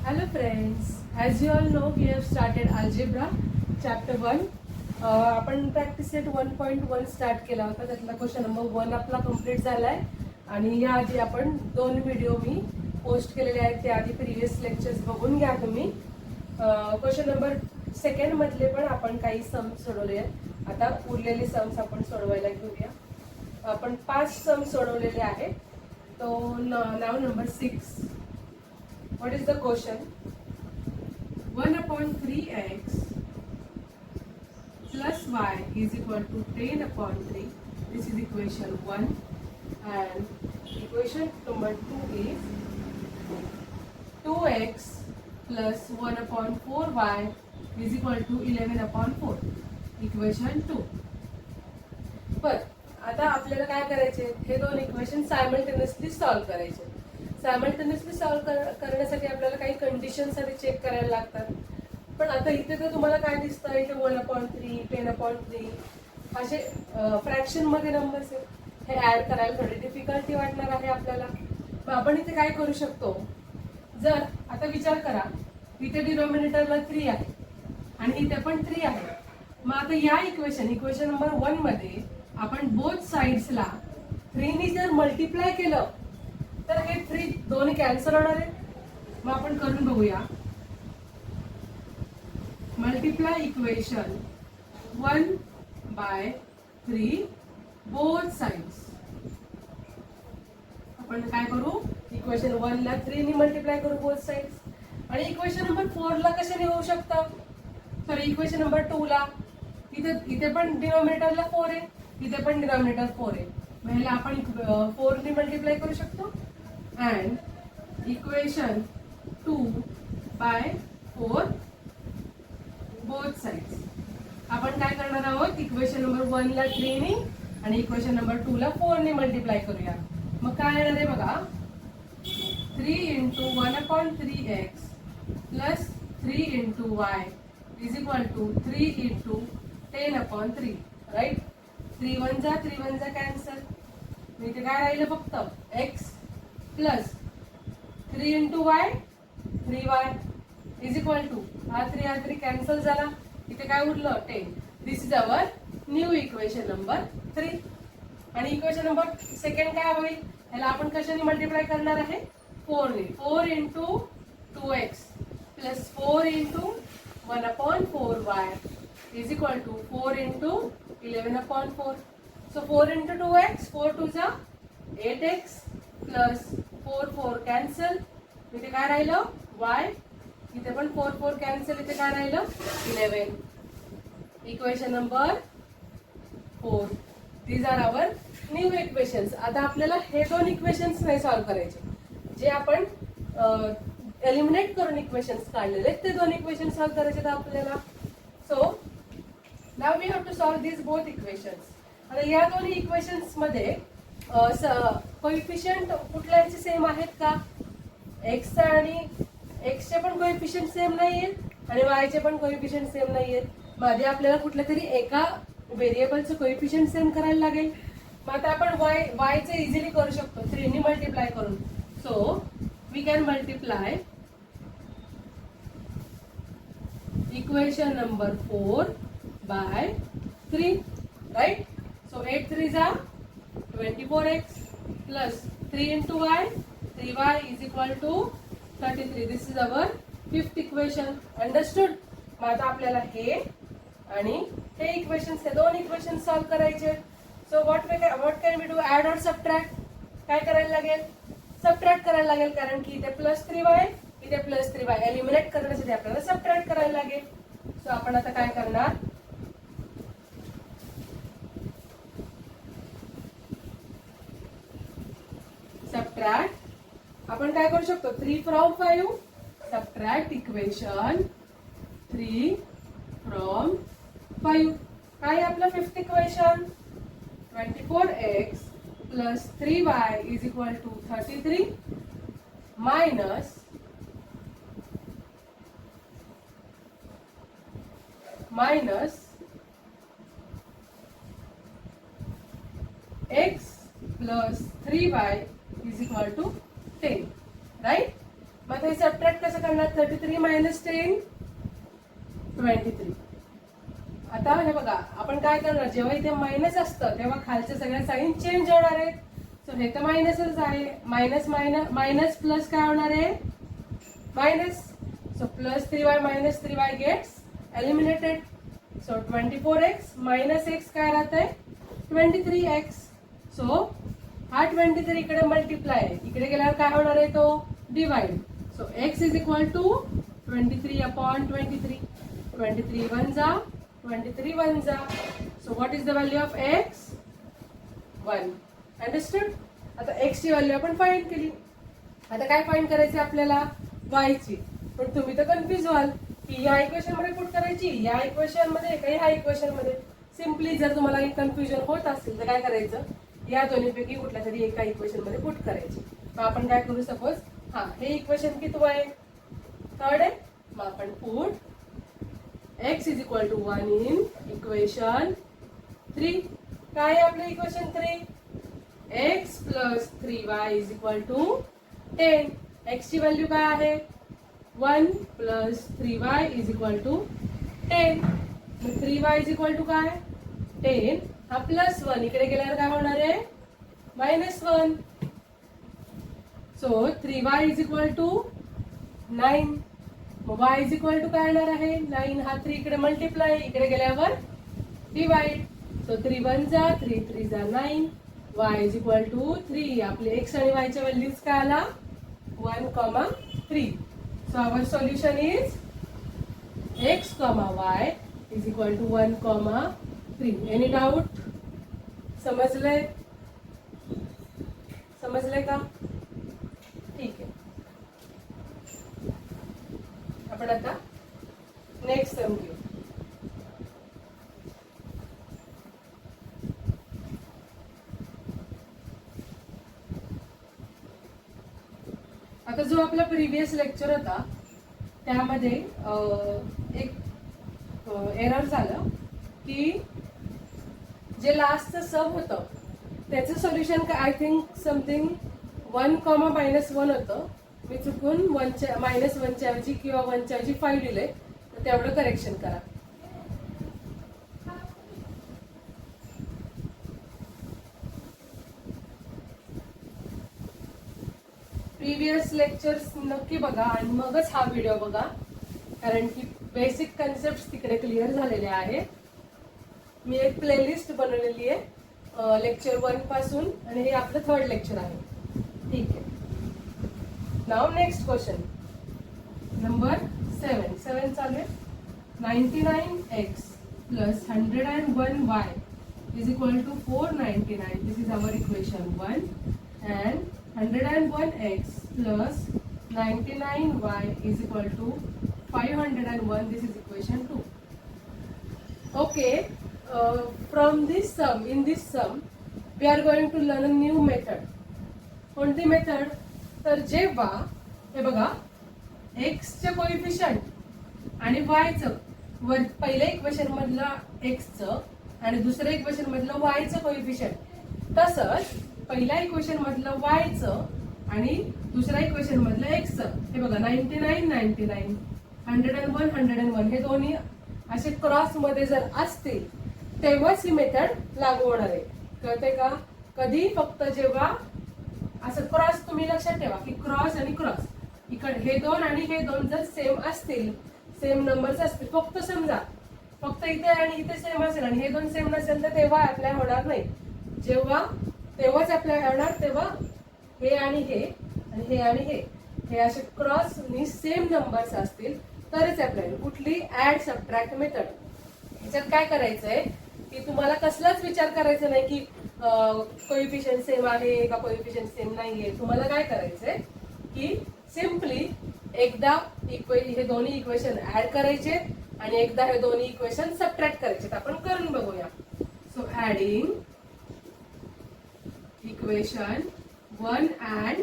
Hello friends, as you all know we have started algebra chapter 1. आपण practice set 1.1 start केला होता. त्यातला question number 1 आपला complete झालाय आणि याआधी आपण 2 व्हिडिओ मी पोस्ट केलेले आहेत. त्याआधी प्रिव्हियस लेक्चर्स बघून घ्या तुम्ही. क्वेश्चन नंबर 2 मधले पण आपण काही सम सोडवले आहेत. आता उरलेले सम्स आपण सोडवायला घेऊया. आपण 5 सम सोडवलेले आहेत. तो नाव number 6. What is the question? 1 upon 3x plus y is equal to 10 upon 3. This is equation 1. And equation number 2 is 2x plus 1 upon 4y is equal to 11 upon 4. Equation 2. पण आता आपल्याला काय करायचे? हे दोन इक्वेशन सायमल्टेनियसली सॉल्व्ह करायचे. Simultaneously solve करण्यासाठी आपल्याला काही कंडिशन्स आधी चेक करायला लागतात. पण आता इथे तर तुम्हाला काय दिसतं, इथे 1/3, 10/3 असे फ्रॅक्शन मध्ये नंबर्स आहेत. हे ऍड करायला थोडी डिफिकल्टी वाटणार आहे आपल्याला. मग आपण इथे काय करू शकतो? जर आता विचार करा, इथे डिनॉमिनेटरला 3 आहे आणि इथे पण 3 आहे. मग आता या इक्वेशन नंबर 1 मध्ये आपण बोथ साइड्सला 3 ने जर मल्टिप्लाय केलं तर हे 3 दोन्ही कॅन्सल होणार आहे. मग आपण करून बघूया. Multiply equation 1/3 both sides. आपण काय करू? इक्वेशन 1 ला 3 ने मल्टिप्लाय करू बोथ साइड्स. आणि इक्वेशन नंबर 4 ला कशाने होऊ शकतं? तर इक्वेशन नंबर 2 ला इथे पण डिनॉमिनेटरला 4 आहे, इथे पण डिनॉमिनेटर 4 आहे. मग ह्याला आपण 4 ने मल्टिप्लाय करू शकतो. and equation 2/4 both sides. आपण काय करणार आहोत? इक्वेशन नंबर 1 ला 3 ने आणि इक्वेशन नंबर 2 ला 4 ने मल्टिप्लाय करूया. मग काय येणार आहे बघा? 3 × 1/3x plus 3 × y is equal to 3 × 10/3. Right? 3 1 जा 3 1 जा कॅन्सल. इथे काय राहिलं? फक्त x plus 3 × y 3y is equal to हा 3 कॅन्सल झाला. इथे काय उरलं? 10. This is our new equation number 3. आणि इक्वेशन नंबर 2 काय होईल? ह्याला आपण कशाने मल्टिप्लाय करणार आहे? 4 ने. 4 × 2x plus 4 × 1/4y is equal to 4 × 11/4. So 4 × 2x, 4 2 जा 8x प्लस 4 4 कॅन्सल. इथे काय राहिलं? y. इथे पण 4 4 कॅन्सल. इथे काय राहिलं? 11. Equation number 4. These are our new equations. आता आपल्याला हे दोन इक्वेशन्स नाही सॉल्व्ह करायचे. जे आपण एलिमिनेट करून इक्वेशन्स काढलेले ते दोन इक्वेशन सॉल्व्ह करायचे आपल्याला. So now we have to solve these both equations. आता या दोन्ही इक्वेशन्स मध्ये कोइफिशियंट कुठल्याचे सेम आहेत का? एक्स आणि एक्सचे पण कोइफिशियंट सेम नाहीयेत आणि वायचे पण कोइफिशियंट सेम नाहीयेत. मध्ये आपल्याला कुठल्या तरी एका व्हेरिएबलचं कोइफिशियंट सेम करायला लागेल. मग आता आपण वायचे इझिली करू शकतो 3 ने मल्टिप्लाय करून. So we can multiply equation number 4/3. Right? So 8 3 जा 24x plus 3 × y 3y is equal to 33. This is our 5th equation. Understood? मग आता आपल्याला हे आणि हे इक्वेशन्स, हे दोन इक्वेशन सॉल्व्ह करायचे. So what can we do? Add और सबट्रॅक्ट. काय करायला लागेल? सबट्रॅक्ट करायला लागेल, कारण की इथे +3y इथे +3y एलिमिनेट करण्यासाठी आपल्याला सबट्रॅक्ट करायला लागेल. सो आपण आता काय करणार? सबट्रॅक्ट. आपण काय करू शकतो? 3 from 5. Subtract equation 3 from 5. काय आपलं 5th equation? 24x plus 3y is equal to 33 minus x plus 3y is equal to 10. Right? मग आता हे सबट्रॅक्ट कसं करणार? 33 मायनस 10 23. आता हे बघा आपण काय करणार, जेव्हा इथे मायनस असतं तेव्हा खालच्या सगळ्या साईन चेंज होणार आहेत. सो हे तर मायनसच आहे. मायनस मायनस मायनस प्लस काय होणार आहे? Minus. So plus 3y minus 3y gets eliminated. So 24x minus x काय राहतंय? 23x. सो हा 23 इकडे मल्टिप्लाय, इकडे गेल्यावर काय होणार आहे? तो divide. So x is equal to 23 upon 23. 23 one जा 23 वन जा. So what is the value of x? 1. Understood? आता x ची व्हॅल्यू आपण फाइंड केली. आता काय फाइंड करायची आपल्याला? y ची. पण तुम्ही तर कन्फ्युज व्हाल की या इक्वेशन मध्ये पुट करायची, या इक्वेशन मध्ये का ह्या इक्वेशन मध्ये. सिम्पली जर तुम्हाला कन्फ्युजन होत असेल तर काय करायचं? या दोन्हीपैकी कुठल्या तरी एका इक्वेशन मध्ये पुट करायची. मग आपण काय करू? सपोज हे इक्वेशन किती आहे? थर्ड आहे. मग आपण put x is equal to 1 in equation 3. काय आहे आपलं equation 3? x plus 3y is equal to 10. x ची व्हॅल्यू काय आहे? 1 plus 3y is equal to 10. 3y is equal to काय? 10. हा प्लस 1 इकडे गेल्यावर काय होणार आहे? Minus 1. So 3y is equal to 9. मग y इज इक्वल टू काय येणार आहे? 9. हा 3 इकडे मल्टिप्लाय, इकडे गेल्यावर डिवाइड. सो 3 1 जा 3 3 जा 9. y is equal to 3. आपले x आणि y च्या व्हॅल्यूज काय आला? 1, 3. So our solution is x, y is equal to 1, 3. Any doubt? समजले? समजले का? ठीक आहे. आपण आता नेक्स्ट सम घेऊ. आता जो आपला प्रिव्हियस लेक्चर होता त्यामध्ये एक एरर झालं की जे लास्टचं सम होतं त्याचं सोल्युशन काय? आय थिंक समथिंग 1, -1 होतं. मी चुकून -1च्या ऐवजी किंवा 1च्या ऐवजी 5 दिले, तर तेवढं करेक्शन करा. प्रिव्हियस लेक्चर्स नक्की बघा आणि मगच हा व्हिडिओ बघा, कारण की बेसिक कन्सेप्ट तिकडे क्लिअर झालेले आहेत. मी एक प्लेलिस्ट बनवलेली आहे लेक्चर 1 पासून, आणि हे आपलं 3rd लेक्चर आहे. ठीक आहे. नाउ नेक्स्ट क्वेश्चन नंबर 7 चालू आहे. 99x plus 101y is equal to 499. This is our equation 1. And 101x plus 99y is equal to 501. This is equation 2. Okay. From this sum, in this sum, we are going to learn a new method. कोणती method? तर जेव्हा हे बघा x चे coefficient आणि y चं पहिल्या equation मधलं x चं आणि दुसऱ्या इक्वेशन मधलं y चं कोएफिशियंट, तसंच पहिल्या इक्वेशन मधलं y चं आणि दुसऱ्या इक्वेशन मधलं x चं, हे बघा 99 101 हे दोन्ही असे क्रॉस मध्ये जर असतील तेव्हाच ही मेथड लागू होणार आहे. कळते का? कधी? फक्त जेव्हा असं क्रॉस, तुम्ही लक्षात ठेवा की क्रॉस आणि क्रॉस, इकडे हे 2 आणि हे 2 जर सेम असतील, सेम नंबर्स असतील, फक्त समजा फक्त इथे आणि इथे सेम असेल आणि हे 2 सेम नसेल तर तेव्हा अप्लाय होणार नाही. तेव्हाच अप्लाय होणार, तेव्हा हे आणि हे आणि हे असे क्रॉस आणि सेम नंबर्स असतील तरच अप्लाय होईल. कुठली? Add subtract method. ह्याच्यात काय करायचंय की तुम्हाला कसलाच विचार करायचा नाही की कोएफिशियंट सेम आहे का कोएफिशियंट सेम नाहीये. तुम्हाला काय करायचंय की सिम्पली एकदा हे दोन्ही इक्वेशन ऍड करायचे आणि एकदा हे दोन्ही इक्वेशन सबट्रॅक्ट करायचे. आपण करून बघूया. So adding equation 1 and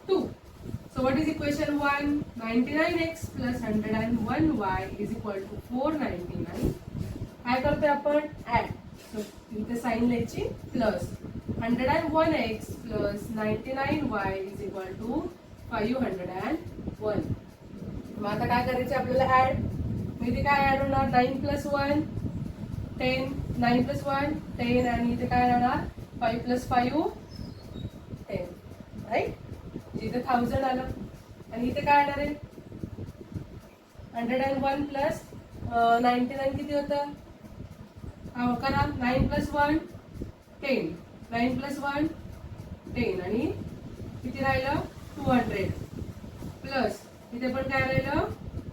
2. So what is equation 1? 99x plus 101y is equal to 499. काय करतोय आपण? ऍड. सो इथे साइन लिहायची plus 101x plus 99y is equal to 501. 1. मग आता काय करायचे आपल्याला ऍड. मग इथे काय ऍड होणार 9 + 1 10. 9 + 1 10 आणि इथे काय राहणार 5 + 5 10 राईट. इथे 1000 आलं आणि इथे काय येणार आहे 101 + 99 किती होतं करा 9 + 1 10. 9 + 1 10 आणि किती राहिलं 200 प्लस इथे पण काय राहिलं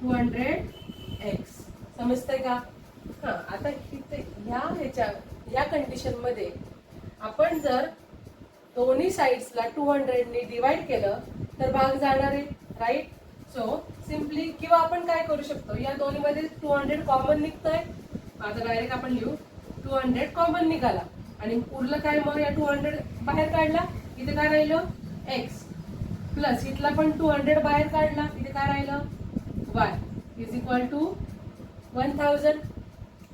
200x. समजतंय का. हा आता इथे या कंडिशन मध्ये आपण जर दोन्ही साइड्सला 200 ने डिवाइड केलं तर भाग जाणार आहे राईट. सो सिम्पली किंवा आपण काय करू शकतो या दोन्ही मध्ये 200 कॉमन निघतंय. आता डायरेक्ट आपण लिहू 200 कॉमन निघाला आणि उरलं काय मग या 200 बाहेर काढला इथे काय राहिलं x प्लस इथला पण 200 बाहेर काढला इथे काय राहिलं y = 1000.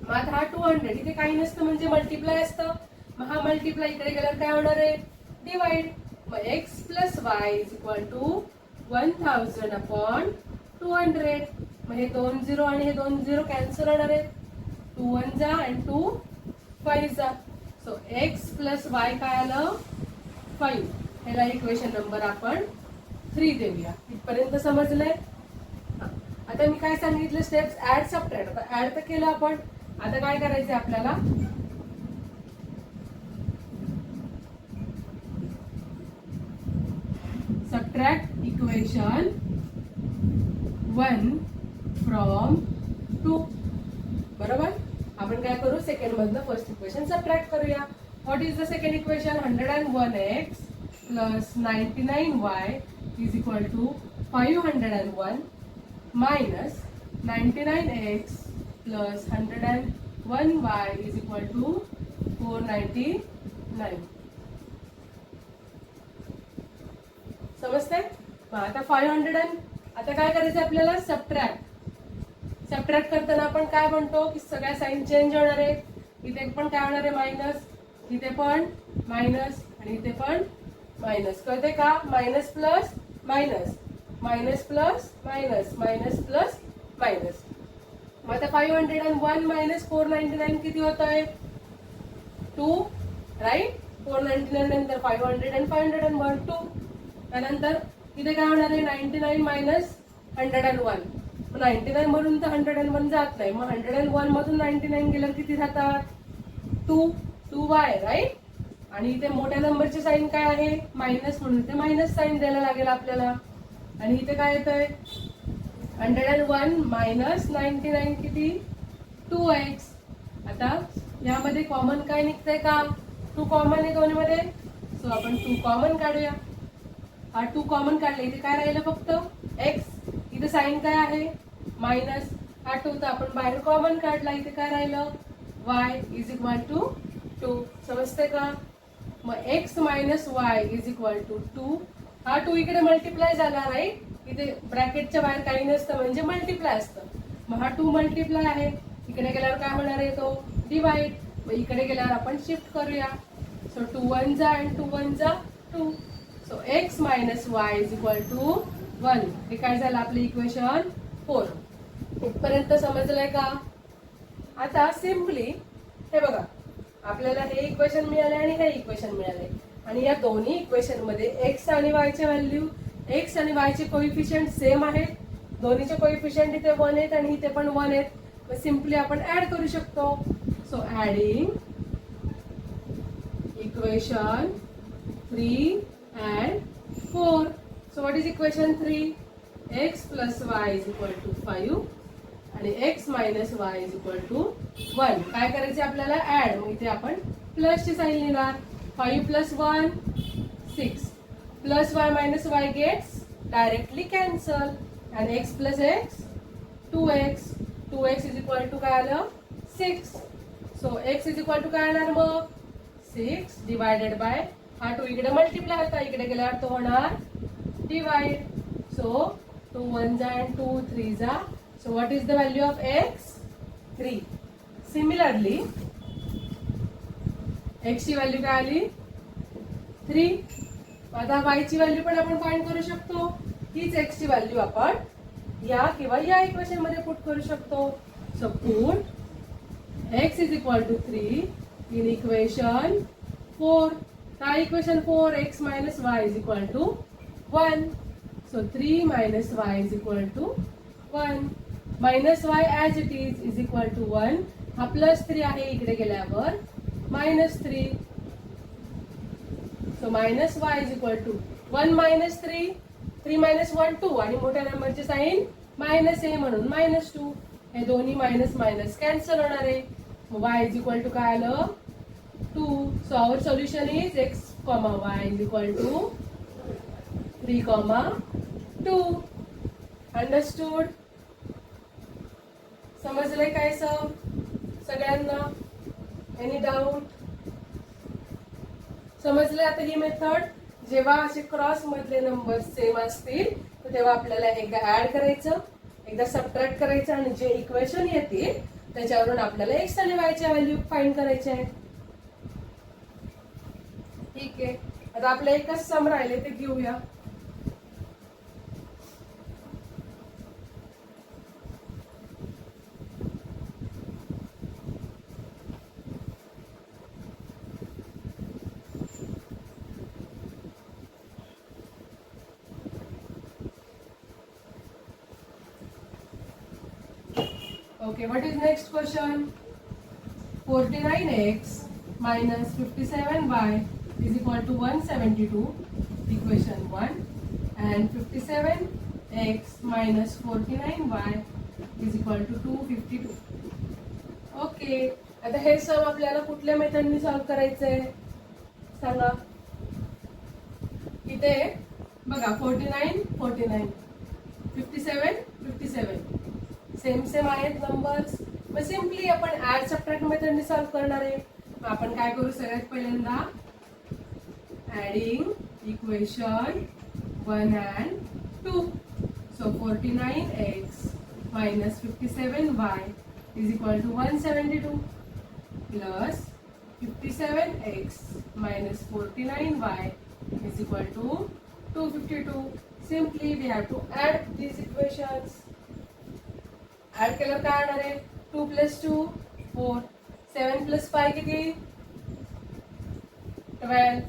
मग आता हा 200 इथे काही नसतं म्हणजे मल्टिप्लाय असतं. मग हा मल्टिप्लाय इकडे गेल्यावर काय होणार आहे डिवाइड. मग x + y = 1000/200. मग हे 2 0 आणि हे 2 0 कॅन्सल होणार आहेत. 2 1 जा आणि 2 5 जा. सो x + y काय आलं 5. ह्याला इक्वेशन नंबर आपण 3 देऊया. इथपर्यंत समजलंय. आता मी काय सांगितलं स्टेप्स ऍड सबट्रॅक्ट. आता ऍड तर केलं आपण. आता काय करायचं आपल्याला सबट्रॅक्ट इक्वेशन 1 फ्रॉम 2. बरोबर. आपण काय करू सेकंड मधलं फर्स्ट इक्वेशन सबट्रॅक्ट करूया. What is the second equation 101x + 99y = 501 minus 99x + 101y = 499. समजतंय. आता 500 आता काय करायचं आपल्याला सबट्रॅक्ट. सबट्रॅक्ट करताना आपण काय म्हणतो की सगळ्या साईन चेंज होणार आहे. इथे पण काय होणार आहे मायनस, इथे पण मायनस आणि इथे पण मायनस. कळते का minus plus minus minus plus minus minus plus minus. मग आता 501 - 499 किती होत आहे 2 राईट. 499 नंतर 500 आणि 501 2. त्यानंतर इथे काय होणार आहे 99 - 101. 99 मधून तर 101 जात नाही. मग 101 मधून 99 गेल्यावर किती जातात 2y राईट. आणि इथे मोठ्या नंबरची साईन काय आहे मायनस म्हणून इथे मायनस साईन द्यायला लागेल आपल्याला. आणि इथे काय येतंय 101 - 99 किती 2x. आता यामध्ये कॉमन काय निघतंय का 2 कॉमन आहे दोन्ही मध्ये. सो आपण 2 कॉमन काढूया. हा 2 कॉमन काढले इथे काय राहिलं फक्त x. इथे साईन काय आहे मायनस. हा 2 तर आपण बाहेर कॉमन काढला इथे काय राहिलं y = 2. समजते का. मग x - y = 2. हा 2 इकडे मल्टिप्लाय झाला राईट. इथे ब्रॅकेटच्या बाहेर काही नसतं म्हणजे मल्टिप्लाय असतं. मग हा 2 मल्टिप्लाय आहे. इकडे गेल्यावर काय होणार आहे तो डिवाइड. मग इकडे गेल्यावर आपण शिफ्ट करूया. सो 2 1 जा आणि 2 1 जा 2. So x - y = 1. हे काय झालं आपलं इक्वेशन 4. इथपर्यंत समजलंय का. आता सिम्पली हे बघा आपल्याला हे इक्वेशन मिळाले आणि हे इक्वेशन मिळाले आणि या दोन्ही इक्वेशन मध्ये x आणि y चे व्हॅल्यू x आणि y चे कोइफिशियंट सेम आहेत. दोन्हीचे कोइफिशियंट इथे 1 आहेत आणि इथे पण 1 आहेत. मग सिम्पली आपण ऍड करू शकतो. So adding equation 3 and 4. So what is equation 3? x + y = 5 आणि x - y = 1. काय करायचे आपल्याला ऍड. मग इथे आपण प्लसची साईन लिहिणार. 5 + 1 6 plus y - y gets directly cancel आणि x + x 2x. 2x = काय आलं 6. सो x = काय येणार मग 6 डिवायडेड बाय हा 2 इकडे मल्टिप्लाय होता इकडे गेल्यावर तो होणार डिवाइड. सो 2 1 जा and 2 3 जा. So what is the value of x 3. Similarly x ची व्हॅल्यू काय आली 3. आता y ची व्हॅल्यू पण आपण फाइंड करू शकतो. हीच एक्स ची व्हॅल्यू आपण या किंवा या इक्वेशन मध्ये पुट करू शकतो. So put x is equal to 3 in equation 4. काय equation 4? x minus y is equal to 1. So 3 minus y is equal to 1. Minus y as it is equal to 1. हा plus 3 आहे, इकडे गेल्यावर minus 3. So minus y is equal to 1 minus 3. 3 minus 1 2 आणि मोठ्या नंबरचे sine minus आहे म्हणून minus 2. हे दोन्ही मायनस मायनस कॅन्सल होणार आहे. y इज इक्वल टू काय आलं? 2. So our solution is x, y is equal to 3, 2. Understood? समजलंय काय सगळ्यांना? Any doubt? समजले आता ही मेथड? जेव्हा असे क्रॉस मधले नंबर सेम असतील तर तेव्हा आपल्याला एकदा ऍड करायचं, एकदा सबट्रॅक्ट करायचं आणि जे इक्वेशन येतील त्याच्यावरून आपल्याला एक्स आणि वाय च्या व्हॅल्यू फाइंड करायच्या आहेत. ठीक आहे. आता आपलं एकच सम राहिले ते घेऊया. Okay, what is next question? 49x minus 57y is equal to 172, equation 1, and 57x minus 49y is equal to 252. Okay, आता हे सम आपल्याला कुठल्या मेथडनी सॉल्व्ह करायचंय सांगा. इथे बघा 49 49, 57 57 सेम आहेत नंबर्स. मग सिम्पली आपण ऍड सबट्रॅक्ट मेथडने सॉल्व्ह करणार आहे. मग आपण काय करू? सगळ्यात पहिल्यांदा adding equation 1 and 2. So 49x minus 57y is equal to 172 plus 57x minus 49y is equal to 252. Simply we have to add these equations. Add केल्यावर काय येणार आहे? 2 plus 2 4, 7 plus 5 किती? 12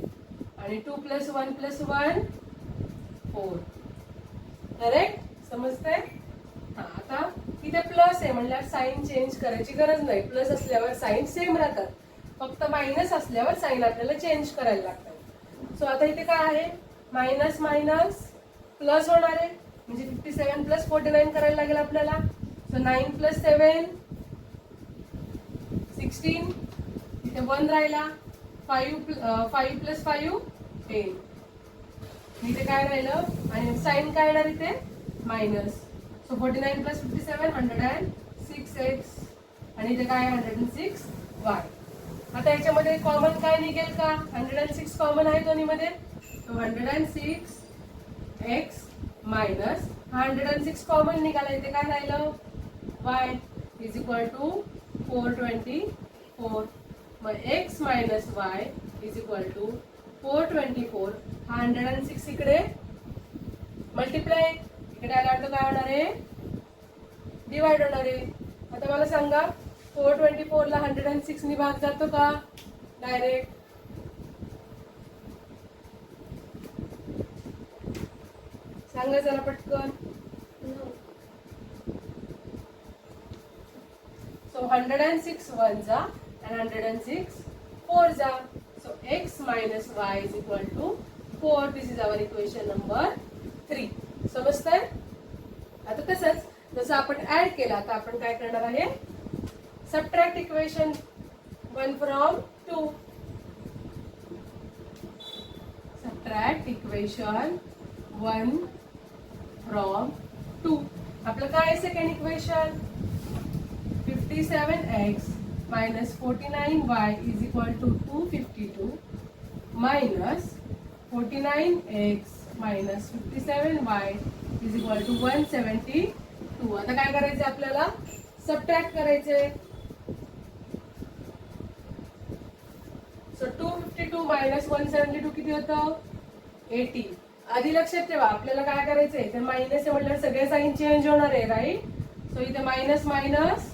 आणि 2 plus 1 plus 1 4. करेक्ट? समजतंय? हा, आता इथे प्लस आहे म्हणल्यावर साइन चेंज करायची गरज नाही. प्लस असल्यावर साइन सेम राहतात, फक्त मायनस असल्यावर साइन आपल्याला चेंज करायला लागतात. सो आता इथे काय आहे? मायनस मायनस प्लस होणार आहे, म्हणजे 57 प्लस 49 करायला लागेल आपल्याला. सो 9 plus 7 16, इथे 1 राहिला. 5 plus 5 10. इथे काय राहिलं आणि साइन काय येणार इथे? मायनस. सो 49 plus 57 106x आणि इथे काय 106y. आता याच्यामध्ये कॉमन काय निघेल का? 106 कॉमन आहे दोन्हीमध्ये. सो 106x मायनस 106 कॉमन निघाला. इथे काय राहिलं? y is equal to 424. मग x minus y is equal to 424. 106 इकडे मल्टिप्लाय, इकडे आल्यावर काय होणार आहे? डिवाइड होणार आहे. आता मला सांगा 424 ला 106 ने भाग जातो का डायरेक्ट? सांगा जरा पटकन. So 106 1 जा and 106 4 जा. So x minus y is equal to 4. This is our equation number 3. समजतंय? आता तसंच जसं आपण ऍड केला, आता आपण काय करणार आहे? Subtract equation 1 from 2. Subtract equation 1 from 2. आपलं काय आहे second equation? 57x minus 49y is equal to 252 minus 49x minus 57y is equal to 172. आता काय करायचं आपल्याला? सबट्रॅक्ट करायचे. सो 252 minus 172 किती होतं? 80. आधी लक्षात ठेवा आपल्याला काय करायचंय, तर मायनस आहे म्हटल्यावर सगळे साईन चेंज होणार आहे, राईट. सो इथे मायनस मायनस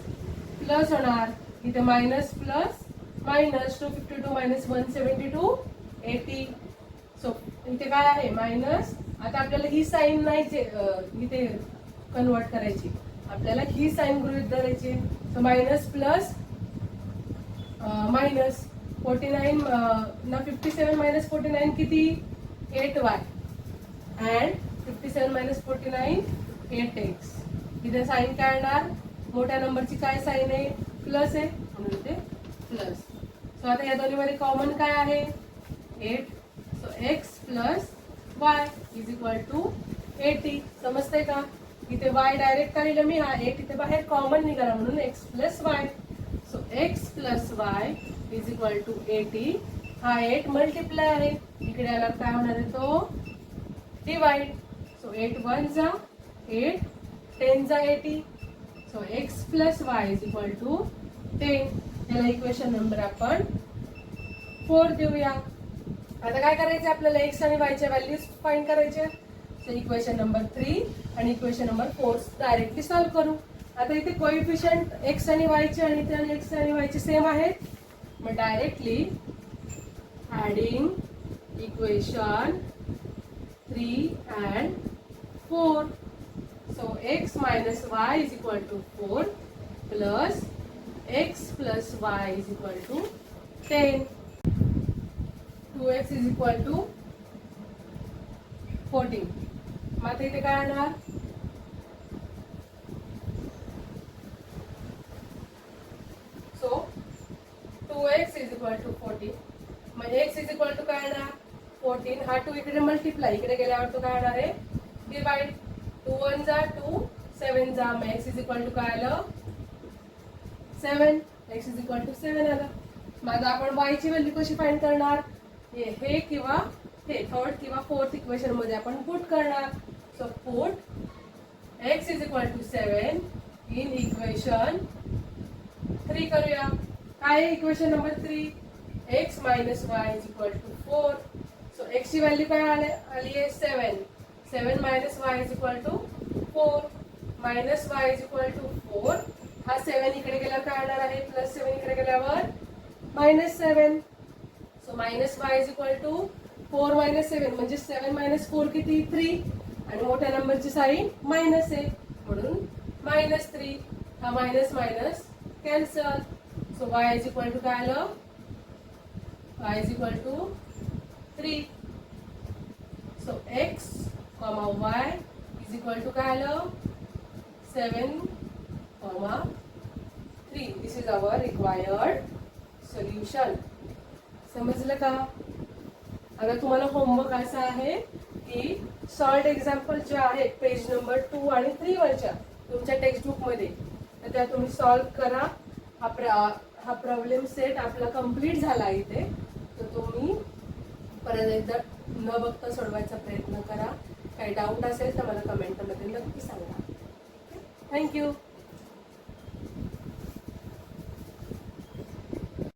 प्लस होणार, इथे minus plus minus 252 minus 172 80. So इथे काय आहे मायनस. आता आपल्याला ही साईन नाही इथे कन्वर्ट करायची, आपल्याला ही साईन गृहीत धरायची. सो मायनस प्लस मायनस 49 ना 57 मायनस 49 किती 8y अँड 57 मायनस 49 8x. इथे साईन काय येणार, मोठ्या नंबरची काय साईन आहे, प्लस आहे म्हणून इथे प्लस. सो आता या दोन्हीमध्ये कॉमन काय आहे 8. So x plus y is equal to 80. समजतंय का. इथे y डायरेक्ट काढलं मी, हा 8 इथे बाहेर कॉमन निघाला म्हणून x plus y. So x plus y is equal to 80. हा 8 मल्टिप्लाय आहे, इकडे आला काय होणार आहे तो डिवाइड. सो 8 1 जा 8, 10 जा 80. So x plus y is equal to 10. याला इक्वेशन नंबर आपण 4 देऊया. आता काय करायचं आपल्याला x आणि y च्या व्हॅल्यूज फाइंड करायचे. सो इक्वेशन नंबर 3 आणि इक्वेशन नंबर 4 डायरेक्टली सॉल्व्ह करू. आता इथे कोएफिशियंट x आणि y चे आणि इथे x आणि y चे सेम आहेत, मग directly adding equation 3 and 4. So x minus y is equal to 4 plus x plus y is equal to 10. 2x is equal to 14. मग आता इथे काय येणार, so 2x is equal to 14. मग x is equal to काय येणार 14. हा 2 इकडे मल्टिप्लाय, इकडे गेल्यावर तो काय येणार आहे डिवाइड. 2 1 जा 2, 7 जा, मग x is equal to काय आलं 7. x is equal to 7 आलं. मग आपण y ची व्हॅल्यू कशी फाइंड करणार, हे किंवा हे थर्ड किंवा फोर्थ इक्वेशन मध्ये आपण पुट करणार. So put x is equal to 7 in equation 3 करूया. काय आहे equation number 3, x minus y is equal to 4. So x ची व्हॅल्यू काय आली आहे 7. 7 minus y is equal to 4. Minus y is equal to 4. हा 7 इकडे गेल्यावर काय येणार आहे, प्लस 7 इकडे गेल्यावर minus 7. So minus y is equal to 4 minus 7 म्हणजे 7 मायनस 4 किती 3. आणि मोठ्या नंबरची साईन मायनस आहे म्हणून मायनस 3. हा minus minus cancel. So y is equal to काय आलं, y is equal to 3. So x comma y is equal to काय आलं 7 comma 3. This is our required solution. समजलं का. आता तुम्हाला होमवर्क असा आहे की सॉल्ड एक्झाम्पल जे आहेत पेज नंबर 2 आणि 3 वरच्या तुमच्या टेक्स्टबुक मध्ये, तर त्या तुम्ही सॉल्व्ह करा. हा प्रॉब्लेम सेट आपला कंप्लीट झाला इथे, तर तुम्ही परत एकदा न बघता सोडवायचा प्रयत्न करा. काही डाऊट असेल तर मला कमेंटमध्ये नक्की सांगा. थँक्यू.